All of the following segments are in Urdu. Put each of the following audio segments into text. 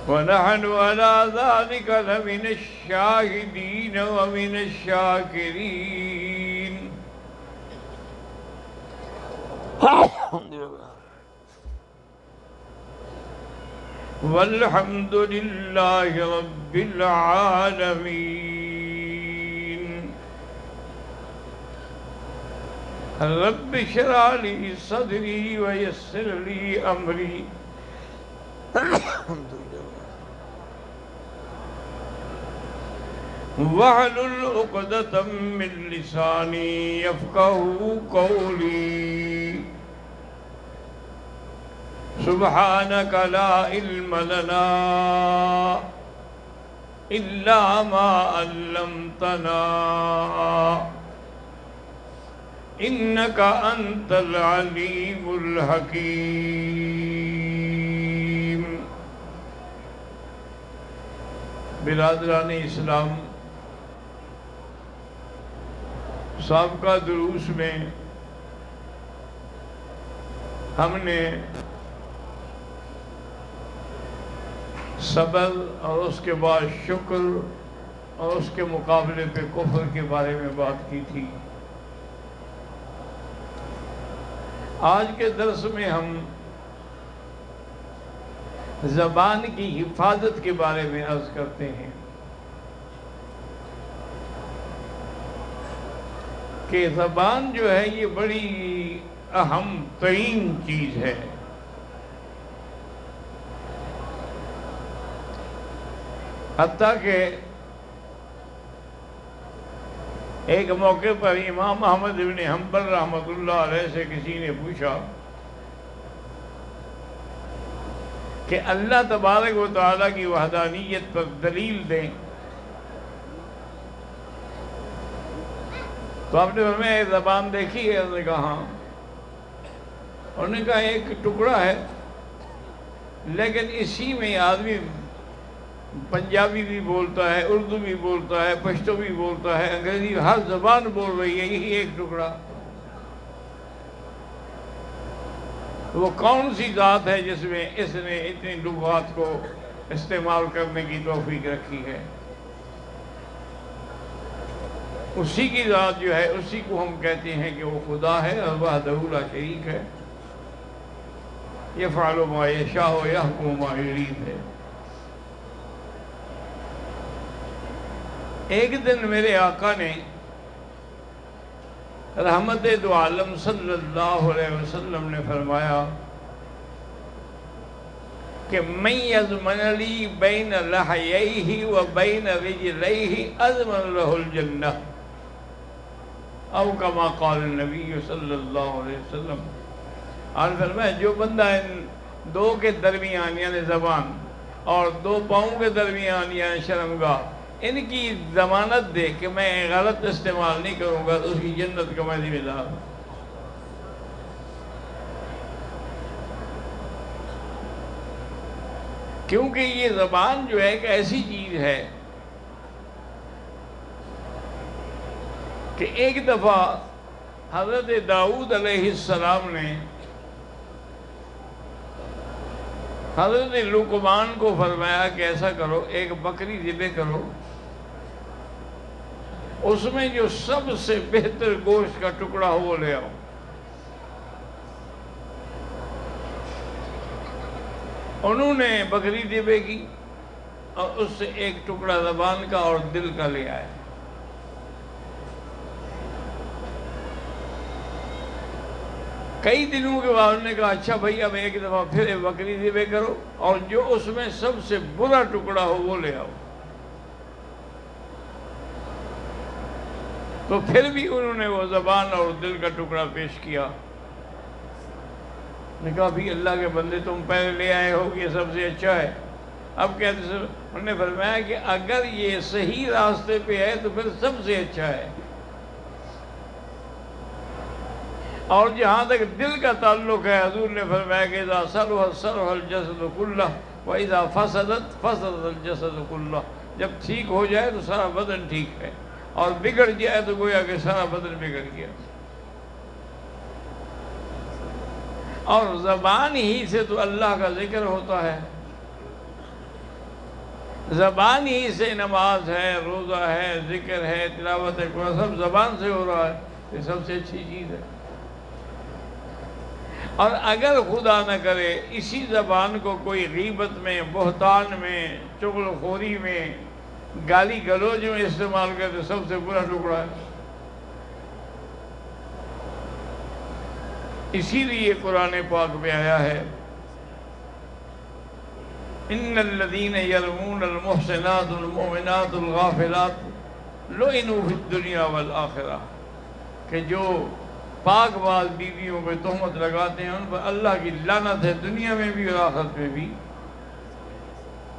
ونحن على ذلك لمن الشاهدين ومن الشاكرين والحمد لله رب العالمين رب اشرح لي صدري ويسر لي أمري واحلل عقدة من لساني يفقهوا قولي سبحانك لا علم لنا إلا ما علمتنا إنك أنت العليم الحكيم. برادران اسلام، سابقہ دروس میں ہم نے صبر اور اس کے بعد شکر اور اس کے مقابلے پہ کفر کے بارے میں بات کی تھی. آج کے درس میں ہم زبان کی حفاظت کے بارے میں عرض کرتے ہیں کہ زبان جو ہے یہ بڑی اہم ترین چیز ہے. حتیٰ کہ ایک موقع پر امام احمد بن حنبل رحمۃ اللہ علیہ سے کسی نے پوچھا کہ اللہ تبارک و تعالیٰ کی وحدانیت پر دلیل دیں. تو آپ نے فرمایا زبان دیکھی ہے؟ انہوں نے کہا ہاں. انہوں نے کہا ایک ٹکڑا ہے لیکن اسی میں آدمی پنجابی بھی بولتا ہے، اردو بھی بولتا ہے، پشتو بھی بولتا ہے، انگریزی، ہر زبان بول رہی ہے، یہی ایک ٹکڑا. وہ کون سی ذات ہے جس میں اس نے اتنی لغات کو استعمال کرنے کی توفیق رکھی ہے؟ اسی کی ذات جو ہے اسی کو ہم کہتے ہیں کہ وہ خدا ہے اور وحدہ لا شریک ہے. یفعل ما یشاء ویحکم ما یرید ہے. ایک دن میرے آقا نے رحمت دو عالم صلی اللہ علیہ وسلم نے فرمایا کہ من یضمن لی بین لحییہ و بین رجلیہ اضمن لہ الجنہ، او کما قال النبی صلی اللہ علیہ وسلم. اور فرمایا جو بندہ ان دو کے درمیان یعنی زبان اور دو پاؤں کے درمیان یعنی شرمگاہ ان کی ضمانت دے کہ میں غلط استعمال نہیں کروں گا تو اس کی جنت کا میں ذمہ دار ہوں. کیونکہ یہ زبان جو ہے ایک ایسی چیز ہے کہ ایک دفعہ حضرت داؤد علیہ السلام نے حضرت لقمان کو فرمایا کہ ایسا کرو، ایک بکری ذبح کرو، اس میں جو سب سے بہتر گوشت کا ٹکڑا ہو وہ لے آؤ. انہوں نے بکری ذبح کی اور اس سے ایک ٹکڑا زبان کا اور دل کا لے آئے. کئی دنوں کے بعد انہوں نے کہا اچھا بھائی اب ایک دفعہ پھر بکری ذبح کرو اور جو اس میں سب سے برا ٹکڑا ہو وہ لے آؤ. تو پھر بھی انہوں نے وہ زبان اور دل کا ٹکڑا پیش کیا. نے کہا بھی اللہ کے بندے تم پہلے لے آئے ہو یہ سب سے اچھا ہے. اب کہتے ہیں انہوں نے فرمایا کہ اگر یہ صحیح راستے پہ ہے تو پھر سب سے اچھا ہے. اور جہاں تک دل کا تعلق ہے حضور نے فرمایا کہ اذا صلح صلح الجسد کلہ واذا فسدت فسد الجسد کلہ. جب ٹھیک ہو جائے تو سارا بدن ٹھیک ہے اور بگڑ جائے تو گویا کہ سارا بدن بگڑ گیا. اور زبان ہی سے تو اللہ کا ذکر ہوتا ہے. زبان ہی سے نماز ہے، روزہ ہے، ذکر ہے، تلاوت قرآن، سب زبان سے ہو رہا ہے، یہ سب سے اچھی چیز ہے۔ اور اگر خدا نہ کرے اسی زبان کو کوئی غیبت میں، بہتان میں، چغل خوری میں، گالی گلوچ میں استعمال کرے تو سب سے برا ٹکڑا ہے۔ اسی لیے قرآن پاک میں آیا ہے ان الذین یرمون المحصنات المؤمنات الغافلات لعنوا فی الدنیا والآخرہ، کہ جو پاک باز بیویوں پہ تہمت لگاتے ہیں ان پر اللہ کی لعنت ہے، دنیا میں بھی اور آخرت میں بھی،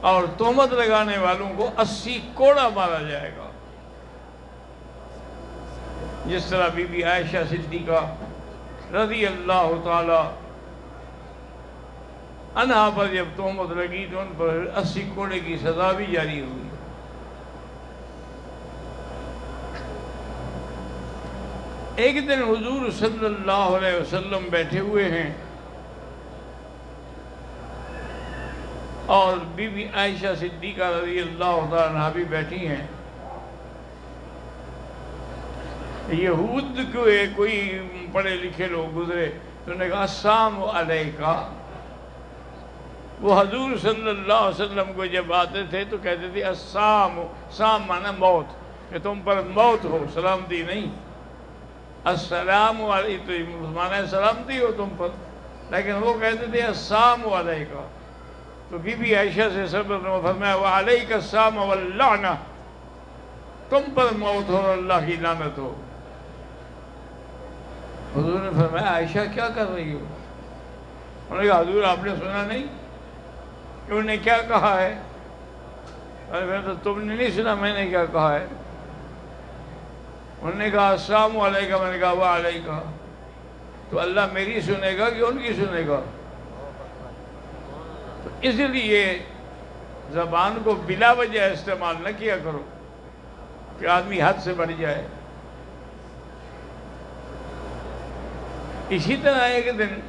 اور تہمت لگانے والوں کو 80 کوڑا مارا جائے گا۔ جس طرح بی بی عائشہ صدیقہ رضی اللہ تعالی عنہا پر جب تہمت لگی تو ان پر 80 کوڑے کی سزا بھی جاری ہوئی۔ ایک دن حضور صلی اللہ علیہ وسلم بیٹھے ہوئے ہیں اور بی بی عائشہ صدیقہ رضی اللہ تعالیٰ عنہا بھی بیٹھی ہیں۔ یہود کے کوئی پڑھے لکھے لوگ گزرے تو انہوں نے کہا السلام علیکہ۔ وہ حضور صلی اللہ علیہ وسلم کو جب آتے تھے تو کہتے تھے السلام، سام مانا موت، کہ تم پر موت ہو، سلامتی نہیں۔ السلام علیکہ تو مانا سلامتی ہو تم پر، لیکن وہ کہتے تھے السلام علیکہ۔ تو بی بی عائشہ سے صبر نے فرمایا وعلیک السلام واللعنہ، تم پر موت ہو اور اللہ کی لعنت ہو۔ حضور نے فرمایا عائشہ کیا کر رہی ہو؟ انہوں نے کہا حضور آپ نے سنا نہیں کہ انہوں نے کیا کہا ہے؟ ارے تو تم نے نہیں سنا میں نے کیا کہا ہے؟ انہوں نے کہا السلام علیکم، میں نے کہا وعلیکہ۔ تو اللہ میری سنے گا کہ ان کی سنے گا؟ تو اس لیے زبان کو بلا وجہ استعمال نہ کیا کرو کہ آدمی حد سے بڑھ جائے۔ اسی طرح ایک دن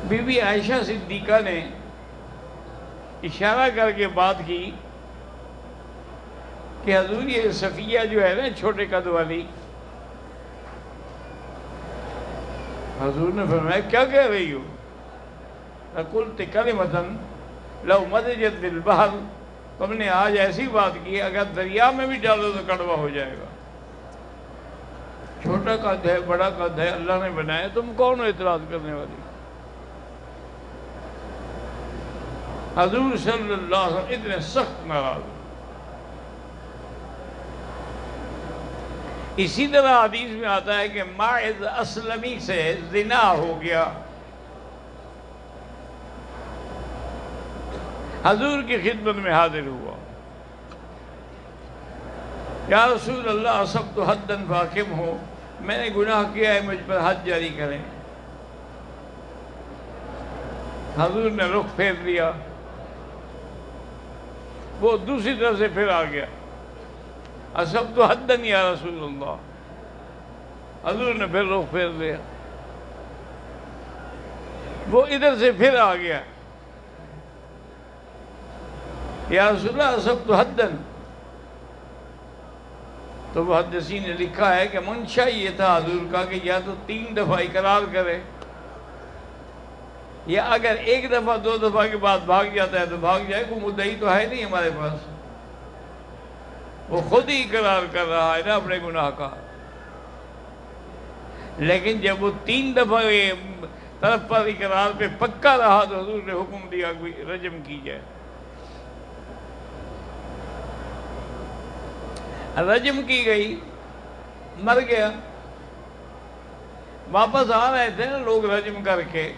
بی بی عائشہ صدیقہ نے اشارہ کر کے بات کی کہ حضور یہ صفیہ جو ہے نا چھوٹے قد والی، حضور نے فرمایا کیا کہہ رہی ہو؟ قلت کلمۃ لو مدجت البحر، تم نے آج ایسی بات کی اگر دریا میں بھی ڈالو تو کڑوا ہو جائے گا۔ چھوٹا قد ہے، بڑا قد ہے، اللہ نے بنایا، تم کون ہو اعتراض کرنے والی؟ حضور صلی اللہ علیہ وسلم اتنے سخت ناراض۔ اسی طرح حدیث میں آتا ہے کہ ماعز اسلمی سے زنا ہو گیا، حضور کی خدمت میں حاضر ہوا، یا رسول اللہ اصبت حدا فاقم ہو، میں نے گناہ کیا ہے مجھ پر حد جاری کریں۔ حضور نے رخ پھیر لیا، وہ دوسری طرف سے پھر آ گیا، اصبت حدا یا رسول اللہ، حضور نے پھر رخ پھیر لیا، وہ ادھر سے پھر آ گیا، یا رسول اللہ اصبت حدا۔ تو محدثین نے لکھا ہے کہ منشا یہ تھا حضور کا کہ یا تو 3 دفعہ اقرار کرے، یا اگر 1 دفعہ 2 دفعہ کے بعد بھاگ جاتا ہے تو بھاگ جائے، کوئی مدعی تو ہے نہیں ہمارے پاس، وہ خود ہی اقرار کر رہا ہے نا اپنے گناہ کا۔ لیکن جب وہ 3 دفعہ طرف پر اقرار پہ پکا رہا تو حضور نے حکم دیا کوئی رجم کی جائے۔ رجم کی گئی، مر گیا، واپس آ رہے تھے نا لوگ رجم کر کے،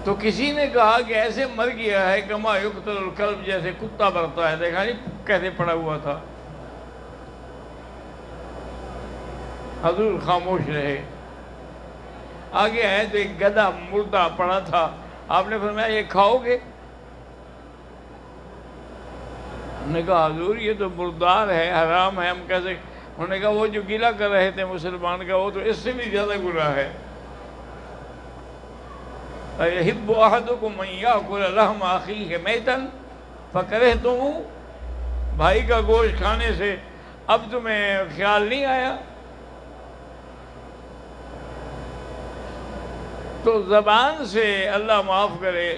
تو کسی نے کہا کہ ایسے مر گیا ہے کما یقتل الکلب، جیسے کتا مرتا ہے، دیکھا نہیں کیسے پڑا ہوا تھا۔ حضور خاموش رہے، آگے آئے تو ایک گدھا مردہ پڑا تھا، آپ نے فرمایا یہ کھاؤ گے؟ انہوں نے کہا حضور یہ تو مردار ہے، حرام ہے، ہم کیسے؟ انہوں نے کہا وہ جو گلہ کر رہے تھے مسلمان کا وہ تو اس سے بھی زیادہ گناہ ہے۔ اَيُحِبُّ أَحَدُكُمْ أَن يَأْكُلَ لَحْمَ أَخِيهِ مَيْتًا فَكَرِهْتُمُوهُ، بھائی کا گوشت کھانے سے اب تمہیں خیال نہیں آیا؟ تو زبان سے اللہ معاف کرے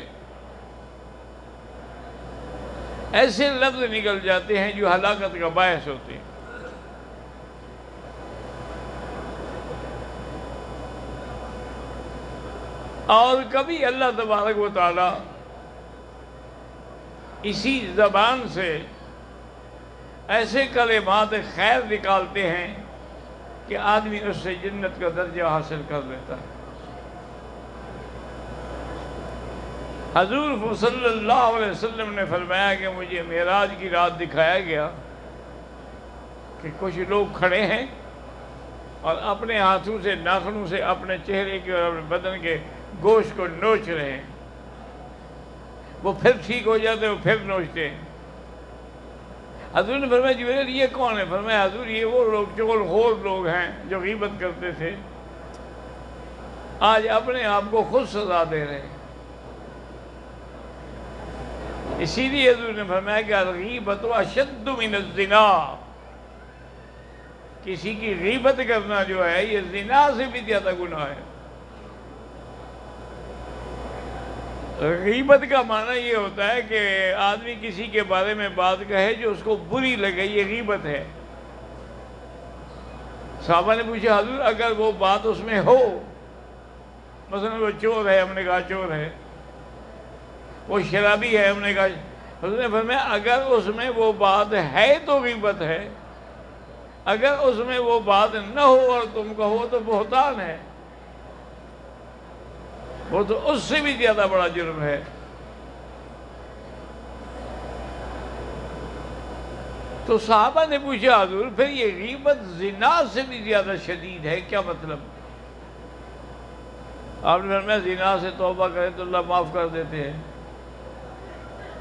ایسے لفظ نکل جاتے ہیں جو ہلاکت کا باعث ہوتے ہیں۔ اور کبھی اللہ تبارک و تعالی اسی زبان سے ایسے کلمات خیر نکالتے ہیں کہ آدمی اس سے جنت کا درجہ حاصل کر لیتا ہے۔ حضور صلی اللہ علیہ وسلم نے فرمایا کہ مجھے معراج کی رات دکھایا گیا کہ کچھ لوگ کھڑے ہیں اور اپنے ہاتھوں سے ناخنوں سے اپنے چہرے کے اور اپنے بدن کے گوشت کو نوچ رہے ہیں، وہ پھر ٹھیک ہو جاتے وہ پھر نوچتے ہیں۔ حضور نے فرمایا جبریل یہ کون ہے؟ فرمایا حضور یہ وہ لوگ چغل خور لوگ ہیں جو غیبت کرتے تھے، آج اپنے آپ کو خود سزا دے رہے ہیں۔ اسی لیے حضور نے فرمایا کہ الغیبۃ اشد من الزنا، کسی کی غیبت کرنا جو ہے یہ زنا سے بھی زیادہ گناہ ہے۔ غیبت کا معنی یہ ہوتا ہے کہ آدمی کسی کے بارے میں بات کہے جو اس کو بری لگے، یہ غیبت ہے۔ صحابہ نے پوچھا حضور اگر وہ بات اس میں ہو، مثلا وہ چور ہے، ہم نے کہا چور ہے، وہ شرابی ہے، ہم نے کہا، حضور نے فرمایا اگر اس میں وہ بات ہے تو غیبت ہے، اگر اس میں وہ بات نہ ہو اور تم کہو تو بہتان ہے، وہ تو اس سے بھی زیادہ بڑا جرم ہے۔ تو صحابہ نے پوچھا حضور پھر یہ غیبت زنا سے بھی زیادہ شدید ہے، کیا مطلب؟ آپ نے فرمایا زنا سے توبہ کرے تو اللہ معاف کر دیتے ہیں،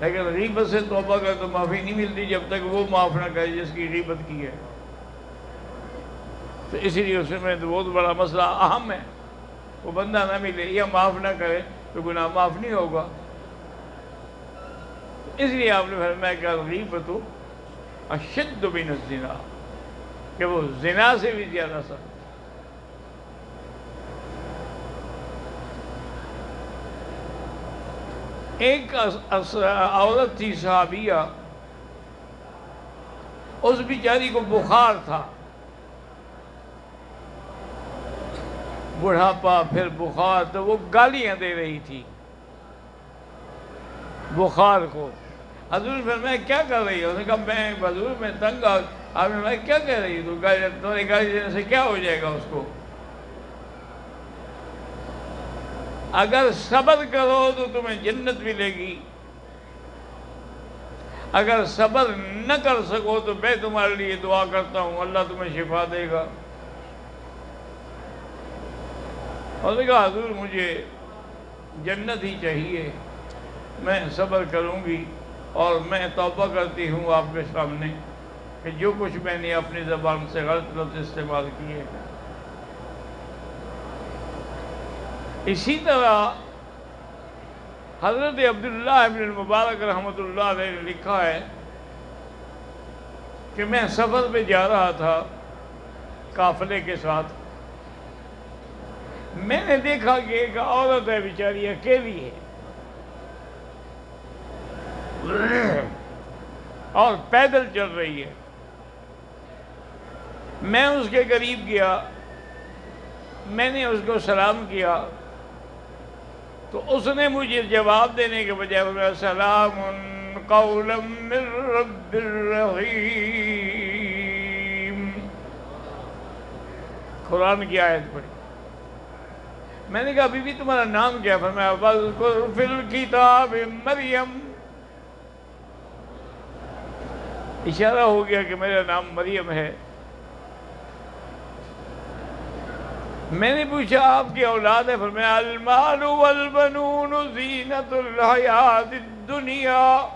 لیکن غیبت سے توبہ کرے تو معافی نہیں ملتی جب تک وہ معاف نہ کرے جس کی غیبت کی ہے۔ تو اسی لیے اس میں بہت بڑا مسئلہ اہم ہے، وہ بندہ نہ ملے یا معاف نہ کرے تو گناہ معاف نہیں ہوگا۔ اس لیے آپ نے فرمایا کہ الغیبۃ اشد من الزنا، کہ وہ زنا سے بھی زیادہ سخت۔ ایک عورت تھی صحابیہ، اس بیچاری کو بخار تھا، بڑھاپا پھر بخار، تو وہ گالیاں دے رہی تھی بخار کو۔ حضور نے فرمایا کیا کر رہی ہے؟ اس نے کہا میں حضور میں تنگ آ۔ آپ نے فرمایا کیا کہہ رہی ہے؟ تو تمہاری گالی دینے سے کیا ہو جائے گا اس کو؟ اگر صبر کرو تو تمہیں جنت ملے گی، اگر صبر نہ کر سکو تو میں تمہارے لیے دعا کرتا ہوں اللہ تمہیں شفا دے گا۔ اور نے کہا حضور مجھے جنت ہی چاہیے، میں صبر کروں گی اور میں توبہ کرتی ہوں آپ کے سامنے کہ جو کچھ میں نے اپنی زبان سے غلط لفظ استعمال کیے۔ اسی طرح حضرت عبداللہ ابن المبارک رحمۃ اللہ علیہ نے لکھا ہے کہ میں سفر پہ جا رہا تھا قافلے کے ساتھ، میں نے دیکھا کہ ایک عورت ہے بیچاری اکیلی ہے اور پیدل چل رہی ہے۔ میں اس کے قریب گیا، میں نے اس کو سلام کیا تو اس نے مجھے جواب دینے کے بجائے فرمایا سلام قولا من رب الرحیم، قرآن کی آیت پڑھی۔ میں نے کہا بی بی تمہارا نام کیا؟ فرمایا واذکر فی الکتاب مریم، اشارہ ہو گیا کہ میرا نام مریم ہے۔ میں نے پوچھا آپ کی اولاد ہے؟ فرمایا المال والبنون زینت الحیات الدنیا۔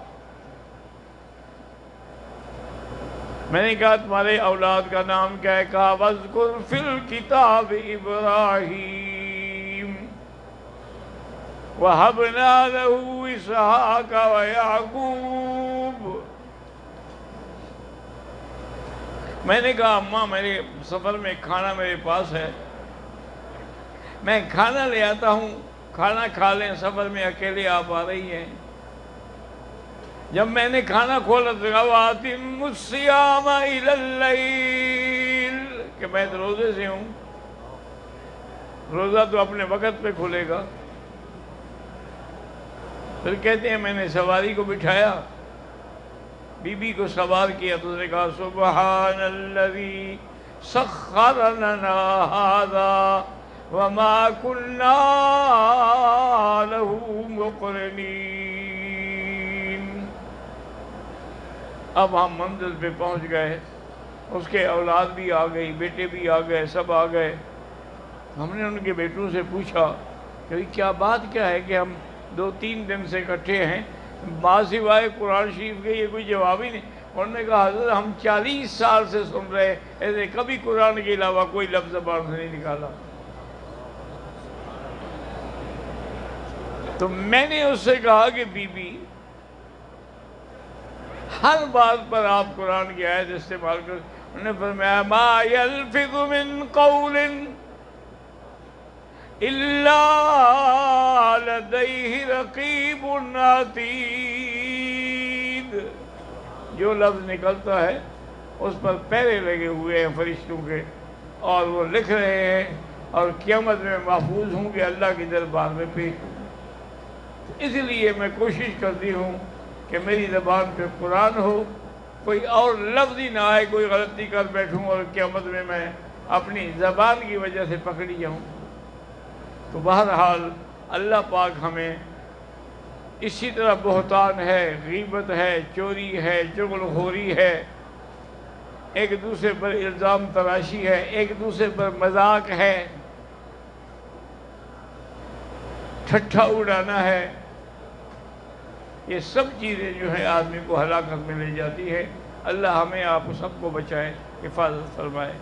میں نے کہا تمہارے اولاد کا نام کیا ہے؟ کہا واذکر فی الکتاب ابراہیم۔ وَهَبْنَا لَهُ إِسْحَاقَ وَيَعْقُوبَ۔ میں نے کہا اماں میرے سفر میں کھانا میرے پاس ہے، میں کھانا لے آتا ہوں، کھانا کھا لیں، سفر میں اکیلے آپ آ رہی ہیں۔ جب میں نے کھانا کھولا تو کہا وَأَتِمُّ الصِّيَامَ إِلَى اللَّيْلِ، کہ میں تو روزے سے ہوں، روزہ تو اپنے وقت پہ کھلے گا۔ پھر کہتے ہیں میں نے سواری کو بٹھایا، بی بی کو سوار کیا تو اس نے کہا سبحان الذی سخر لنا ھذا وما كنا له مقرنین۔ اب ہم منزل پہ پہنچ گئے، اس کے اولاد بھی آ گئی، بیٹے بھی آ گئے، سب آ گئے۔ ہم نے ان کے بیٹوں سے پوچھا کہ کیا بات کیا ہے کہ ہم 2-3 دن سے اکٹھے ہیں، بعض سوائے قرآن شریف کے یہ کوئی جواب ہی نہیں۔ انہوں نے کہا حضرت ہم 40 سال سے سن رہے ایسے کبھی قرآن کے علاوہ کوئی لفظ زبان سے نہیں نکالا۔ تو میں نے اس سے کہا کہ بی بی ہر بات پر آپ قرآن کی آیت استعمال کر۔ انہوں نے فرمایا ما یلفظ من قول الا لدیہ رقیب عتید، جو لفظ نکلتا ہے اس پر پہرے لگے ہوئے ہیں فرشتوں کے، اور وہ لکھ رہے ہیں اور قیامت میں محفوظ ہوں گے اللہ کے دربار میں پیش ہوں۔ اس لیے میں کوشش کرتی ہوں کہ میری زبان پہ قرآن ہو، کوئی اور لفظ ہی نہ آئے، کوئی غلطی کر بیٹھوں اور قیامت میں اپنی زبان کی وجہ سے پکڑی جاؤں۔ تو بہرحال اللہ پاک ہمیں اسی طرح بہتان ہے، غیبت ہے، چوری ہے، چغل خوری ہے، ایک دوسرے پر الزام تراشی ہے، ایک دوسرے پر مذاق ہے، ٹھٹھا اڑانا ہے، یہ سب چیزیں جو ہیں آدمی کو ہلاکت میں لے جاتی ہے۔ اللہ ہمیں آپ سب کو بچائے، حفاظت فرمائے۔